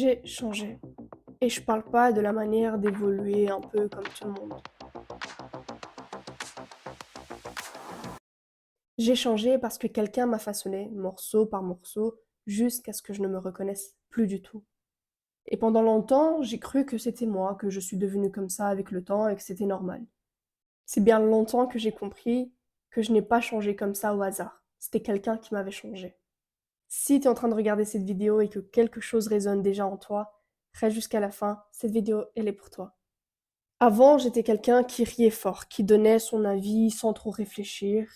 J'ai changé et je parle pas de la manière d'évoluer un peu comme tout le monde. J'ai changé parce que quelqu'un m'a façonné, morceau par morceau, jusqu'à ce que je ne me reconnaisse plus du tout. Et pendant longtemps, j'ai cru que c'était moi, que je suis devenue comme ça avec le temps et que c'était normal. C'est bien longtemps que j'ai compris que je n'ai pas changé comme ça au hasard. C'était quelqu'un qui m'avait changé. Si tu es en train de regarder cette vidéo et que quelque chose résonne déjà en toi, reste jusqu'à la fin, cette vidéo, elle est pour toi. Avant, j'étais quelqu'un qui riait fort, qui donnait son avis sans trop réfléchir,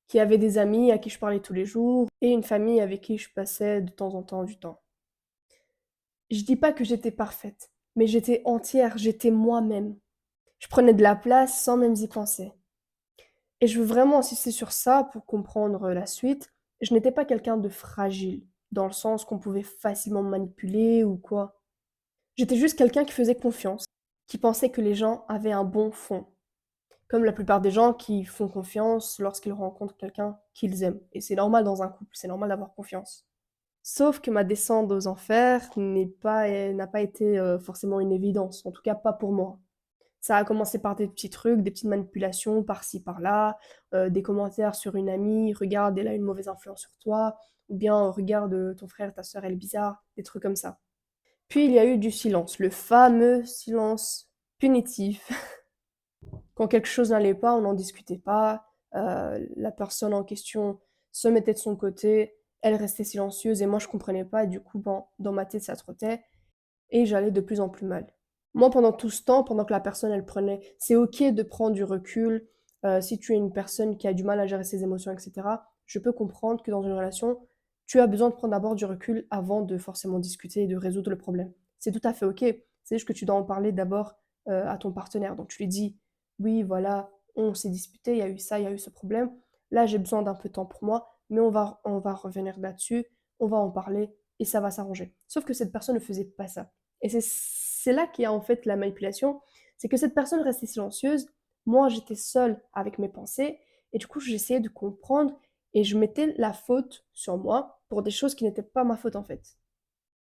qui avait des amis à qui je parlais tous les jours et une famille avec qui je passais de temps en temps du temps. Je dis pas que j'étais parfaite, mais j'étais entière, j'étais moi-même. Je prenais de la place sans même y penser. Et je veux vraiment insister sur ça pour comprendre la suite. Je n'étais pas quelqu'un de fragile, dans le sens qu'on pouvait facilement me manipuler ou quoi. J'étais juste quelqu'un qui faisait confiance, qui pensait que les gens avaient un bon fond. Comme la plupart des gens qui font confiance lorsqu'ils rencontrent quelqu'un qu'ils aiment. Et c'est normal dans un couple, c'est normal d'avoir confiance. Sauf que ma descente aux enfers n'a pas été forcément une évidence, en tout cas pas pour moi. Ça a commencé par des petits trucs, des petites manipulations par-ci par-là, des commentaires sur une amie, regarde, elle a une mauvaise influence sur toi, ou bien regarde, ton frère, ta sœur, elle est bizarre, des trucs comme ça. Puis il y a eu du silence, le fameux silence punitif. Quand quelque chose n'allait pas, on n'en discutait pas. La personne en question se mettait de son côté, elle restait silencieuse et moi je comprenais pas. Et du coup, bon, dans ma tête, ça trottait et j'allais de plus en plus mal. Moi, pendant tout ce temps, pendant que la personne elle prenait, c'est ok de prendre du recul. Si tu es une personne qui a du mal à gérer ses émotions, etc., je peux comprendre que dans une relation, tu as besoin de prendre d'abord du recul avant de forcément discuter et de résoudre le problème. C'est tout à fait ok. C'est juste que tu dois en parler d'abord à ton partenaire. Donc tu lui dis, oui, voilà, on s'est disputé, il y a eu ça, il y a eu ce problème. Là, j'ai besoin d'un peu de temps pour moi, mais on va revenir là-dessus, on va en parler et ça va s'arranger. Sauf que cette personne ne faisait pas ça. Et c'est là qu'il y a en fait la manipulation, c'est que cette personne restait silencieuse, moi j'étais seule avec mes pensées, et du coup j'essayais de comprendre, et je mettais la faute sur moi pour des choses qui n'étaient pas ma faute en fait.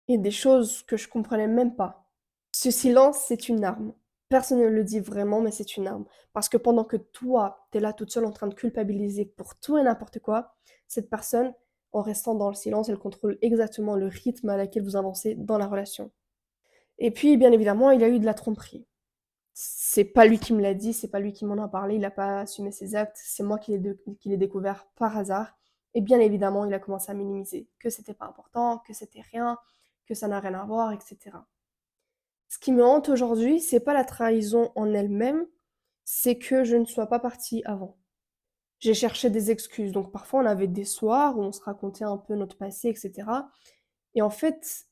Et des choses que je comprenais même pas. Ce silence, c'est une arme. Personne ne le dit vraiment, mais c'est une arme. Parce que pendant que toi, t'es là toute seule en train de culpabiliser pour tout et n'importe quoi, cette personne, en restant dans le silence, elle contrôle exactement le rythme à laquelle vous avancez dans la relation. Et puis, bien évidemment, il y a eu de la tromperie. C'est pas lui qui me l'a dit, c'est pas lui qui m'en a parlé, il a pas assumé ses actes, c'est moi qui l'ai découvert par hasard. Et bien évidemment, il a commencé à minimiser, que c'était pas important, que c'était rien, que ça n'a rien à voir, etc. Ce qui me hante aujourd'hui, c'est pas la trahison en elle-même, c'est que je ne sois pas partie avant. J'ai cherché des excuses, donc parfois on avait des soirs où on se racontait un peu notre passé, etc. Et en fait,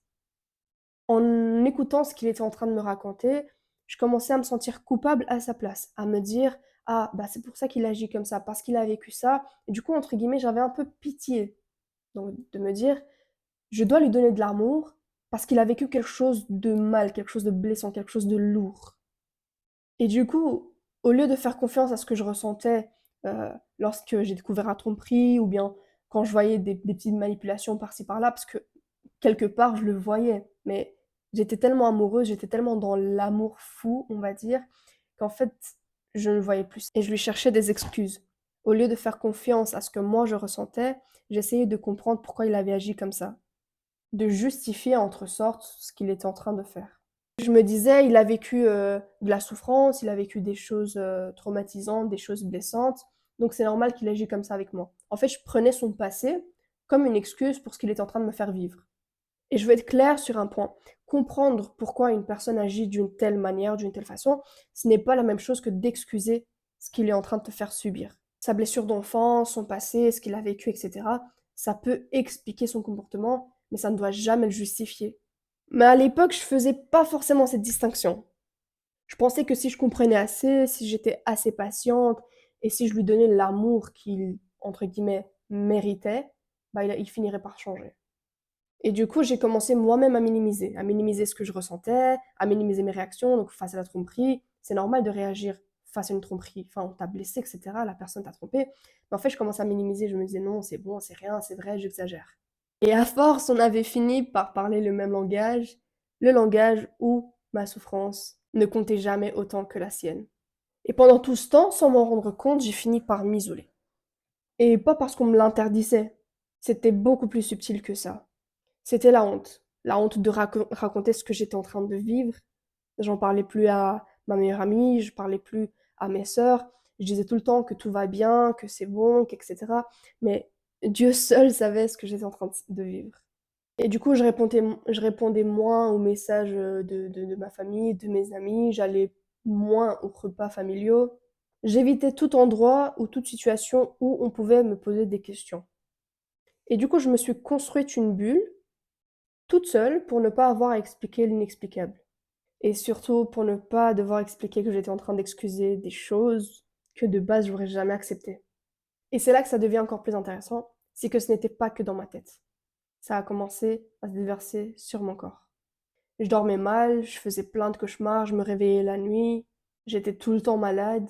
en écoutant ce qu'il était en train de me raconter, je commençais à me sentir coupable à sa place, à me dire: «Ah, bah, c'est pour ça qu'il agit comme ça, parce qu'il a vécu ça» et du coup, entre guillemets, j'avais un peu pitié, donc de me dire: «Je dois lui donner de l'amour parce qu'il a vécu quelque chose de mal, quelque chose de blessant, quelque chose de lourd» et du coup, au lieu de faire confiance à ce que je ressentais, lorsque j'ai découvert la tromperie ou bien quand je voyais des petites manipulations par-ci par-là, parce que quelque part, je le voyais, mais j'étais tellement amoureuse, j'étais tellement dans l'amour fou, on va dire, qu'en fait, je ne le voyais plus et je lui cherchais des excuses. Au lieu de faire confiance à ce que moi je ressentais, j'essayais de comprendre pourquoi il avait agi comme ça, de justifier entre sortes ce qu'il était en train de faire. Je me disais: «Il a vécu, de la souffrance, il a vécu des choses, traumatisantes, des choses blessantes, donc c'est normal qu'il agisse comme ça avec moi». En fait, je prenais son passé comme une excuse pour ce qu'il était en train de me faire vivre. Et je veux être claire sur un point. Comprendre pourquoi une personne agit d'une telle manière, d'une telle façon, ce n'est pas la même chose que d'excuser ce qu'il est en train de te faire subir. Sa blessure d'enfance, son passé, ce qu'il a vécu, etc., ça peut expliquer son comportement, mais ça ne doit jamais le justifier. Mais à l'époque, je faisais pas forcément cette distinction. Je pensais que si je comprenais assez, si j'étais assez patiente, et si je lui donnais l'amour qu'il, entre guillemets, méritait, bah il finirait par changer. Et du coup, j'ai commencé moi-même à minimiser ce que je ressentais, à minimiser mes réactions. Donc, face à la tromperie, c'est normal de réagir face à une tromperie. Enfin, on t'a blessé, etc. La personne t'a trompé. Mais en fait, je commençais à minimiser. Je me disais non, c'est bon, c'est rien, c'est vrai, j'exagère. Et à force, on avait fini par parler le même langage, le langage ou ma souffrance ne comptait jamais autant que la sienne. Et pendant tout ce temps, sans m'en rendre compte, j'ai fini par m'isoler. Et pas parce qu'on me l'interdisait, c'était beaucoup plus subtil que ça. C'était la honte de raconter ce que j'étais en train de vivre. J'en parlais plus à ma meilleure amie, je parlais plus à mes sœurs. Je disais tout le temps que tout va bien, que c'est bon, etc. Mais Dieu seul savait ce que j'étais en train de vivre. Et du coup, je répondais moins aux messages de ma famille, de mes amis, j'allais moins aux repas familiaux. J'évitais tout endroit ou toute situation où on pouvait me poser des questions. Et du coup, je me suis construite une bulle, toute seule, pour ne pas avoir à expliquer l'inexplicable. Et surtout pour ne pas devoir expliquer que j'étais en train d'excuser des choses que de base j'aurais jamais acceptées. Et c'est là que ça devient encore plus intéressant, c'est que ce n'était pas que dans ma tête. Ça a commencé à se déverser sur mon corps. Je dormais mal, je faisais plein de cauchemars, je me réveillais la nuit, j'étais tout le temps malade,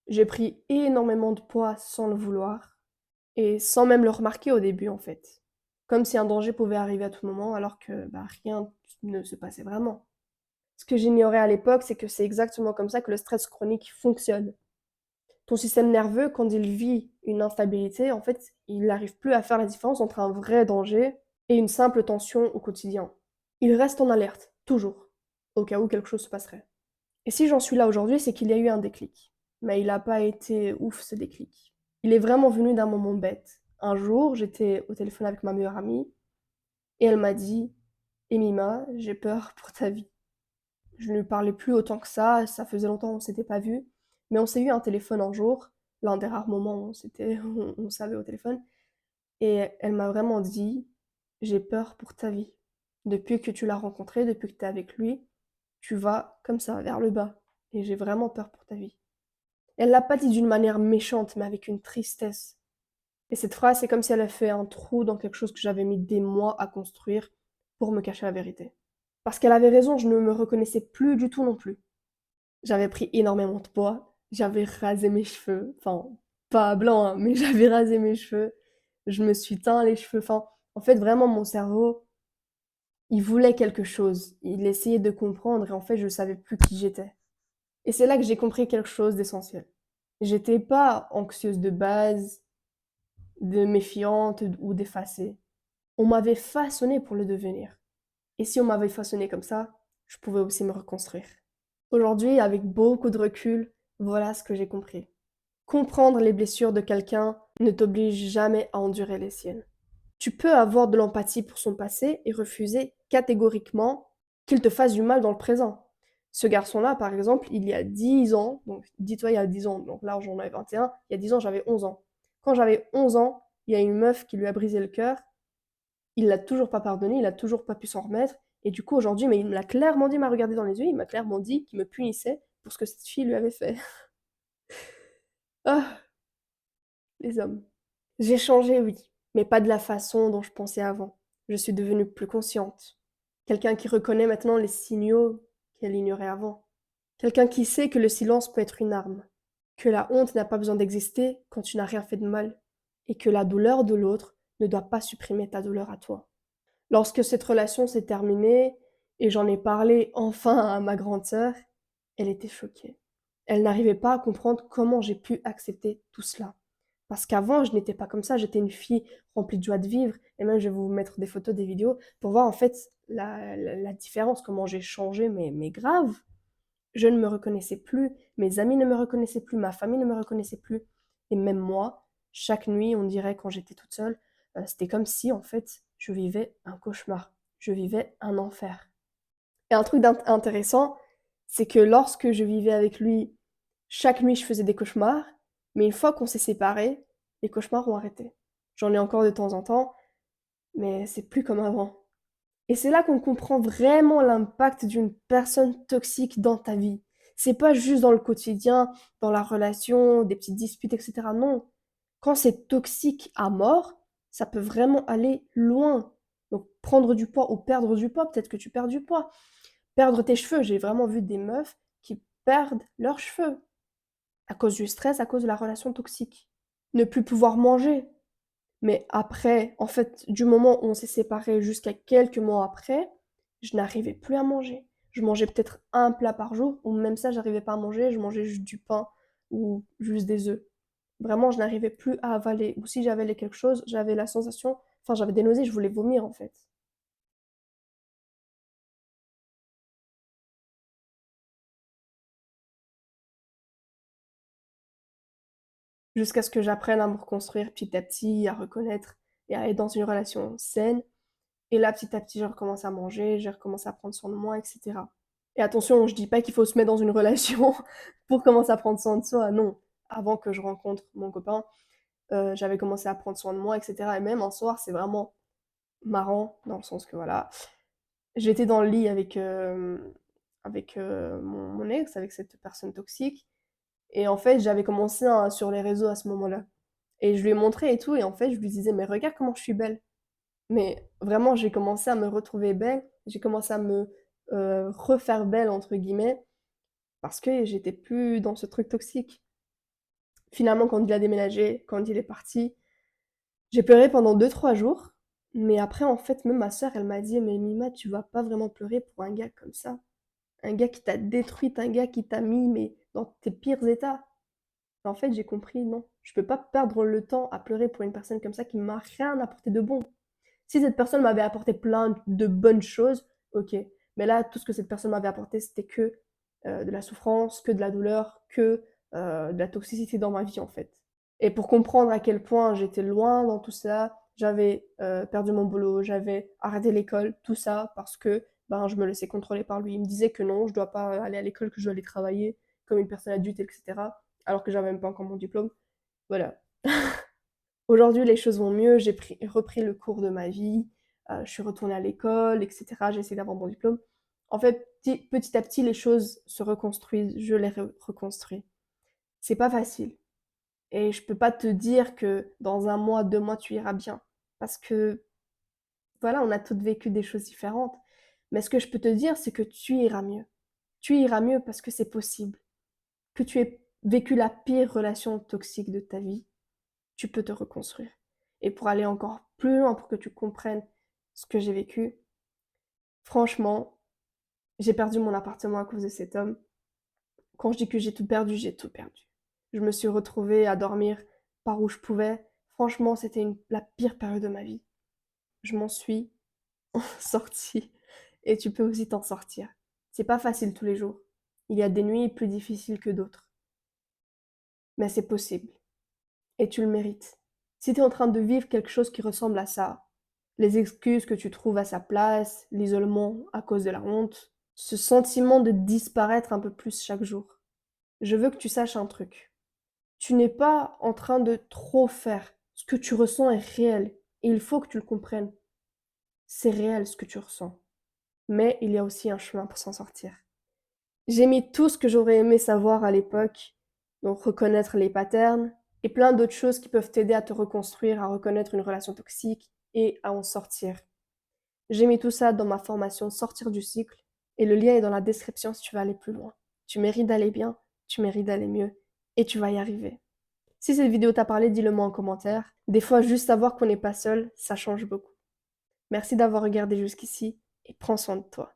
j'ai pris énormément de poids sans le vouloir, et sans même le remarquer au début en fait. Comme si un danger pouvait arriver à tout moment alors que rien ne se passait vraiment. Ce que j'ignorais à l'époque, c'est que c'est exactement comme ça que le stress chronique fonctionne. Ton système nerveux, quand il vit une instabilité, en fait, il n'arrive plus à faire la différence entre un vrai danger et une simple tension au quotidien. Il reste en alerte, toujours, au cas où quelque chose se passerait. Et si j'en suis là aujourd'hui, c'est qu'il y a eu un déclic. Mais il n'a pas été ouf ce déclic. Il est vraiment venu d'un moment bête. Un jour, j'étais au téléphone avec ma meilleure amie et elle m'a dit: Emima, j'ai peur pour ta vie. Je ne lui parlais plus autant que ça faisait longtemps qu'on s'était pas vus, mais on s'est eu un téléphone un jour, l'un des rares moments où on savait au téléphone, et elle m'a vraiment dit: j'ai peur pour ta vie. Depuis que tu l'as rencontré, depuis que tu es avec lui, tu vas comme ça, vers le bas, et j'ai vraiment peur pour ta vie. Elle l'a pas dit d'une manière méchante, mais avec une tristesse. Et cette phrase, c'est comme si elle avait fait un trou dans quelque chose que j'avais mis des mois à construire pour me cacher la vérité. Parce qu'elle avait raison, je ne me reconnaissais plus du tout non plus. J'avais pris énormément de poids, j'avais rasé mes cheveux, enfin, pas blanc, hein, mais j'avais rasé mes cheveux, je me suis teint les cheveux, enfin, en fait, vraiment, mon cerveau, il voulait quelque chose, il essayait de comprendre, et en fait, je savais plus qui j'étais. Et c'est là que j'ai compris quelque chose d'essentiel. J'étais pas anxieuse de base, de méfiante ou d'effacée. On m'avait façonné pour le devenir. Et si on m'avait façonné comme ça, je pouvais aussi me reconstruire. Aujourd'hui, avec beaucoup de recul, voilà ce que j'ai compris. Comprendre les blessures de quelqu'un ne t'oblige jamais à endurer les siennes. Tu peux avoir de l'empathie pour son passé et refuser catégoriquement qu'il te fasse du mal dans le présent. Ce garçon-là, par exemple, il y a 10 ans, donc dis-toi il y a 10 ans, donc là j'en ai 21, il y a 10 ans j'avais 11 ans. Quand j'avais 11 ans, il y a une meuf qui lui a brisé le cœur, il l'a toujours pas pardonné, il a toujours pas pu s'en remettre, et du coup aujourd'hui, mais il me l'a clairement dit, il m'a regardé dans les yeux, il m'a clairement dit qu'il me punissait pour ce que cette fille lui avait fait. Ah, les hommes. J'ai changé, oui, mais pas de la façon dont je pensais avant. Je suis devenue plus consciente. Quelqu'un qui reconnaît maintenant les signaux qu'elle ignorait avant. Quelqu'un qui sait que le silence peut être une arme. Que la honte n'a pas besoin d'exister quand tu n'as rien fait de mal. Et que la douleur de l'autre ne doit pas supprimer ta douleur à toi. Lorsque cette relation s'est terminée, et j'en ai parlé enfin à ma grande sœur, elle était choquée. Elle n'arrivait pas à comprendre comment j'ai pu accepter tout cela. Parce qu'avant, je n'étais pas comme ça, j'étais une fille remplie de joie de vivre, et même je vais vous mettre des photos, des vidéos, pour voir en fait la différence, comment j'ai changé, mais grave. Je ne me reconnaissais plus, mes amis ne me reconnaissaient plus, ma famille ne me reconnaissait plus, et même moi, chaque nuit, on dirait quand j'étais toute seule, c'était comme si en fait, je vivais un cauchemar, je vivais un enfer. Et un truc intéressant, c'est que lorsque je vivais avec lui, chaque nuit je faisais des cauchemars, mais une fois qu'on s'est séparés, les cauchemars ont arrêté. J'en ai encore de temps en temps, mais c'est plus comme avant. Et c'est là qu'on comprend vraiment l'impact d'une personne toxique dans ta vie. C'est pas juste dans le quotidien, dans la relation, des petites disputes, etc. Non. Quand c'est toxique à mort, ça peut vraiment aller loin. Donc prendre du poids ou perdre du poids, peut-être que tu perds du poids. Perdre tes cheveux, j'ai vraiment vu des meufs qui perdent leurs cheveux à cause du stress, à cause de la relation toxique. Ne plus pouvoir manger. Mais après, en fait, du moment où on s'est séparés jusqu'à quelques mois après, je n'arrivais plus à manger. Je mangeais peut-être un plat par jour, ou même ça, j'arrivais pas à manger, je mangeais juste du pain ou juste des œufs. Vraiment, je n'arrivais plus à avaler. Ou si j'avalais quelque chose, j'avais la sensation, enfin, j'avais des nausées, je voulais vomir en fait. Jusqu'à ce que j'apprenne à me reconstruire petit à petit, à reconnaître et à être dans une relation saine. Et là, petit à petit, j'ai recommencé à manger, j'ai recommencé à prendre soin de moi, etc. Et attention, je dis pas qu'il faut se mettre dans une relation pour commencer à prendre soin de soi, non. Avant que je rencontre mon copain, j'avais commencé à prendre soin de moi, etc. Et même un soir, c'est vraiment marrant, dans le sens que voilà, j'étais dans le lit avec mon ex, avec cette personne toxique. Et en fait, j'avais commencé sur les réseaux à ce moment-là. Et je lui ai montré et tout, et en fait, je lui disais, mais regarde comment je suis belle. Mais vraiment, j'ai commencé à me retrouver belle, j'ai commencé à me refaire belle, entre guillemets, parce que j'étais plus dans ce truc toxique. Finalement, quand il a déménagé, quand il est parti, j'ai pleuré pendant 2 3 jours. Mais après, en fait, même ma sœur, elle m'a dit, mais Mima, tu vas pas vraiment pleurer pour un gars comme ça. Un gars qui t'a détruite, un gars qui t'a mis mais, dans tes pires états. En fait, j'ai compris, non, je peux pas perdre le temps à pleurer pour une personne comme ça qui m'a rien apporté de bon. Si cette personne m'avait apporté plein de bonnes choses, ok. Mais là, tout ce que cette personne m'avait apporté, c'était que de la souffrance, que de la douleur, que de la toxicité dans ma vie, en fait. Et pour comprendre à quel point j'étais loin dans tout ça, j'avais perdu mon boulot, j'avais arrêté l'école, tout ça parce que ben, je me laissais contrôler par lui. Il me disait que non, je dois pas aller à l'école, que je dois aller travailler comme une personne adulte, etc. Alors que j'avais même pas encore mon diplôme. Voilà. Aujourd'hui, les choses vont mieux, repris le cours de ma vie, je suis retournée à l'école, etc. J'ai essayé d'avoir mon diplôme. En fait, petit à petit, les choses se reconstruisent, je les reconstruis. C'est pas facile. Et je peux pas te dire que dans un mois, 2 mois, tu iras bien. Parce que, voilà, on a toutes vécu des choses différentes. Mais ce que je peux te dire, c'est que tu iras mieux. Tu iras mieux parce que c'est possible. Que tu aies vécu la pire relation toxique de ta vie, tu peux te reconstruire. Et pour aller encore plus loin, pour que tu comprennes ce que j'ai vécu, franchement, j'ai perdu mon appartement à cause de cet homme. Quand je dis que j'ai tout perdu, j'ai tout perdu. Je me suis retrouvée à dormir par où je pouvais. Franchement, c'était la pire période de ma vie. Je m'en suis sortie. Et tu peux aussi t'en sortir. C'est pas facile tous les jours. Il y a des nuits plus difficiles que d'autres. Mais c'est possible. Et tu le mérites. Si tu es en train de vivre quelque chose qui ressemble à ça, les excuses que tu trouves à sa place, l'isolement à cause de la honte, ce sentiment de disparaître un peu plus chaque jour. Je veux que tu saches un truc. Tu n'es pas en train de trop faire. Ce que tu ressens est réel. Et il faut que tu le comprennes. C'est réel ce que tu ressens. Mais il y a aussi un chemin pour s'en sortir. J'ai mis tout ce que j'aurais aimé savoir à l'époque, donc reconnaître les patterns, et plein d'autres choses qui peuvent t'aider à te reconstruire, à reconnaître une relation toxique et à en sortir. J'ai mis tout ça dans ma formation Sortir du cycle, et le lien est dans la description si tu veux aller plus loin. Tu mérites d'aller bien, tu mérites d'aller mieux, et tu vas y arriver. Si cette vidéo t'a parlé, dis-le moi en commentaire. Des fois, juste savoir qu'on n'est pas seul, ça change beaucoup. Merci d'avoir regardé jusqu'ici, et prends soin de toi.